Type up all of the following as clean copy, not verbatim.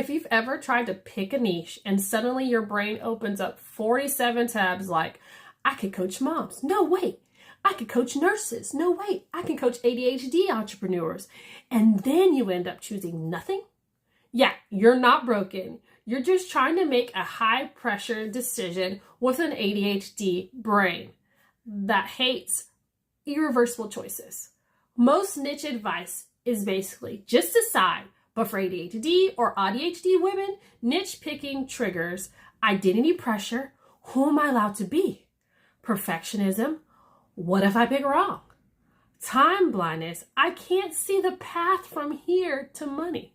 if you've ever tried to pick a niche and suddenly your brain opens up 47 tabs like, I could coach moms. No, wait. I could coach nurses. No, wait. I can coach ADHD entrepreneurs. And then you end up choosing nothing. Yeah, you're not broken. You're just trying to make a high pressure decision with an ADHD brain that hates irreversible choices. Most niche advice is basically just decide, but for ADHD or AuDHD women, niche picking triggers identity pressure. Who am I allowed to be? Perfectionism. What if I pick wrong? Time blindness. I can't see the path from here to money.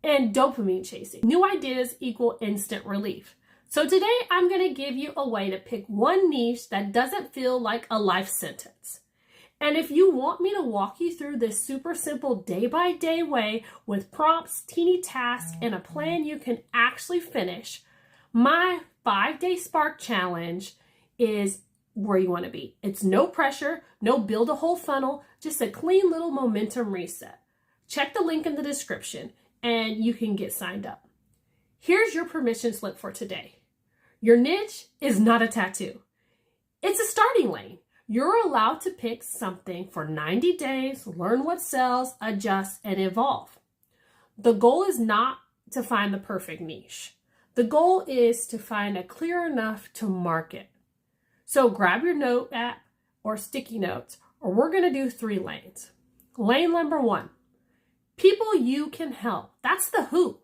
And dopamine chasing. New ideas equal instant relief. So today I'm going to give you a way to pick one niche that doesn't feel like a life sentence. And if you want me to walk you through this super simple day-by-day way with prompts, teeny tasks, and a plan you can actually finish, my 5-day Spark Challenge is where you want to be. It's no pressure, no build a whole funnel, just a clean little momentum reset. Check the link in the description and you can get signed up. Here's your permission slip for today. Your niche is not a tattoo. It's a starting lane. You're allowed to pick something for 90 days, learn what sells, adjust, and evolve. The goal is not to find the perfect niche. The goal is to find a clear enough to market. So grab your note app or sticky notes, or we're going to do 3 lanes. Lane number 1, people you can help. That's the who.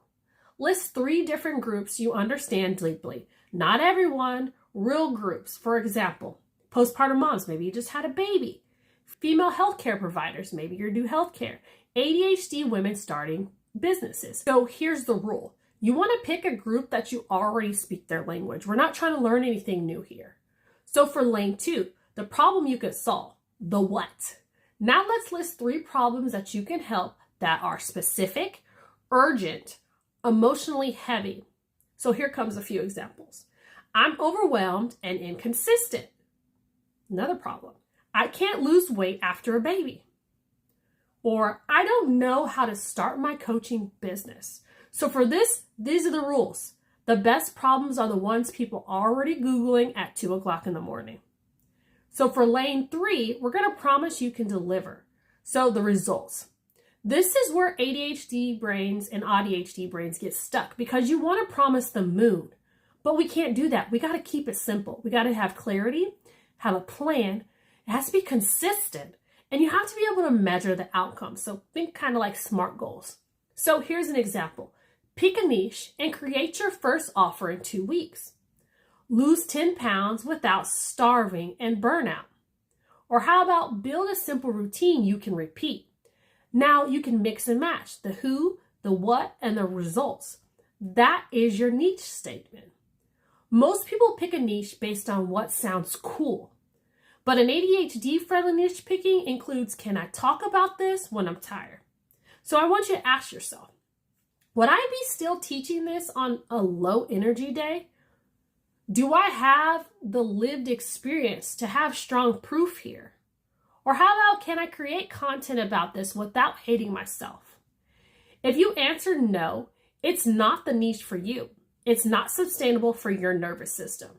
List 3 different groups you understand deeply. Not everyone, real groups. For example, postpartum moms, maybe you just had a baby. Female healthcare providers, maybe you do healthcare. ADHD women starting businesses. So here's the rule. You want to pick a group that you already speak their language. We're not trying to learn anything new here. So for lane 2, the problem you could solve, the what. Now let's list 3 problems that you can help that are specific, urgent, emotionally heavy. So here comes a few examples. I'm overwhelmed and inconsistent. Another problem. I can't lose weight after a baby. Or I don't know how to start my coaching business. So for this, these are the rules. The best problems are the ones people are already Googling at 2 o'clock in the morning. So for lane 3, we're going to promise you can deliver. So the results. This is where ADHD brains and AuDHD brains get stuck because you want to promise the moon, but we can't do that. We got to keep it simple. We got to have clarity, have a plan. It has to be consistent, and you have to be able to measure the outcome. So think kind of like SMART goals. So here's an example. Pick a niche and create your first offer in 2 weeks. Lose 10 pounds without starving and burnout. Or how about build a simple routine you can repeat? Now you can mix and match the who, the what, and the results. That is your niche statement. Most people pick a niche based on what sounds cool. But an ADHD-friendly niche picking includes, can I talk about this when I'm tired? So I want you to ask yourself, would I be still teaching this on a low energy day? Do I have the lived experience to have strong proof here? Or how about, can I create content about this without hating myself? If you answer no, it's not the niche for you. It's not sustainable for your nervous system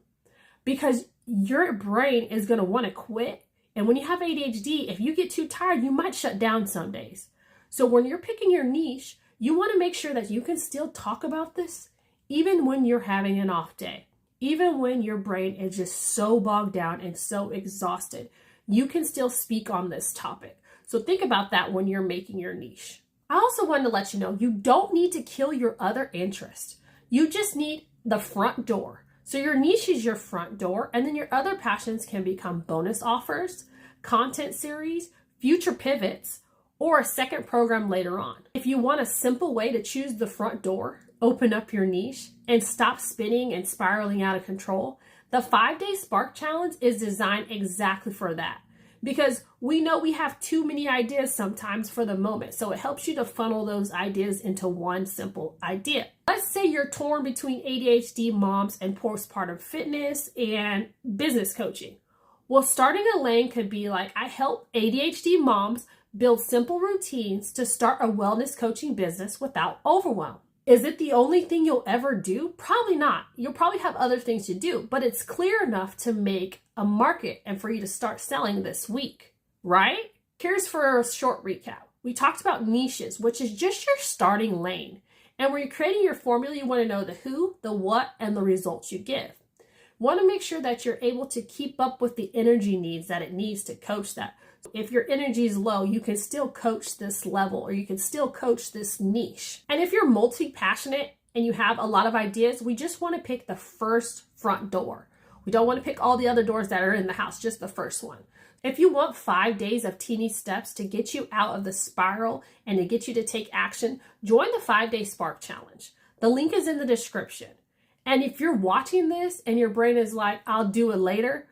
because your brain is going to want to quit. And when you have ADHD, if you get too tired, you might shut down some days. So when you're picking your niche, you want to make sure that you can still talk about this even when you're having an off day, even when your brain is just so bogged down and so exhausted. You can still speak on this topic. So think about that when you're making your niche. I also wanted to let you know, you don't need to kill your other interests. You just need the front door. So your niche is your front door, and then your other passions can become bonus offers, content series, future pivots, or a second program later on. If you want a simple way to choose the front door, open up your niche, and stop spinning and spiraling out of control, the 5-day Spark Challenge is designed exactly for that. Because we know we have too many ideas sometimes for the moment. So it helps you to funnel those ideas into one simple idea. Let's say you're torn between ADHD moms and postpartum fitness and business coaching. Well, starting a lane could be like, I help ADHD moms build simple routines to start a wellness coaching business without overwhelm. Is it the only thing you'll ever do? Probably not. You'll probably have other things to do, but it's clear enough to make a market and for you to start selling this week, right? Here's for a short recap. We talked about niches, which is just your starting lane. And when you're creating your formula, you want to know the who, the what, and the results you give. Want to make sure that you're able to keep up with the energy needs that it needs to coach that. If your energy is low, you can still coach this level, or you can still coach this niche. And if you're multi-passionate and you have a lot of ideas, we just want to pick the first front door. We don't want to pick all the other doors that are in the house, just the first one. If you want 5 days of teeny steps to get you out of the spiral and to get you to take action, join the 5-day Spark Challenge. The link is in the description. And if you're watching this and your brain is like, I'll do it later,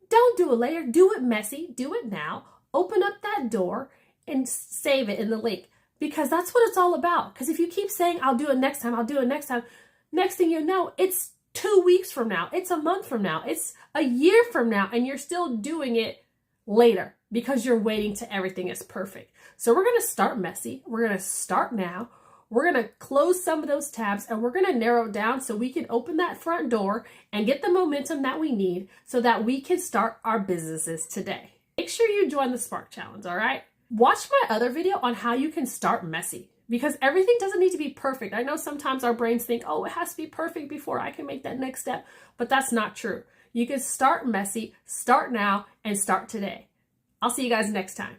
don't do it later. Do it messy. Do it now. Open up that door and save it in the link, because that's what it's all about. Because if you keep saying, I'll do it next time, I'll do it next time, next thing you know, it's 2 weeks from now, it's a month from now, it's a year from now, and you're still doing it later because you're waiting till everything is perfect. So we're going to start messy. We're going to start now. We're going to close some of those tabs and we're going to narrow it down so we can open that front door and get the momentum that we need so that we can start our businesses today. Make sure you join the Spark Challenge, all right? Watch my other video on how you can start messy, because everything doesn't need to be perfect. I know sometimes our brains think, oh, it has to be perfect before I can make that next step, but that's not true. You can start messy, start now, and start today. I'll see you guys next time.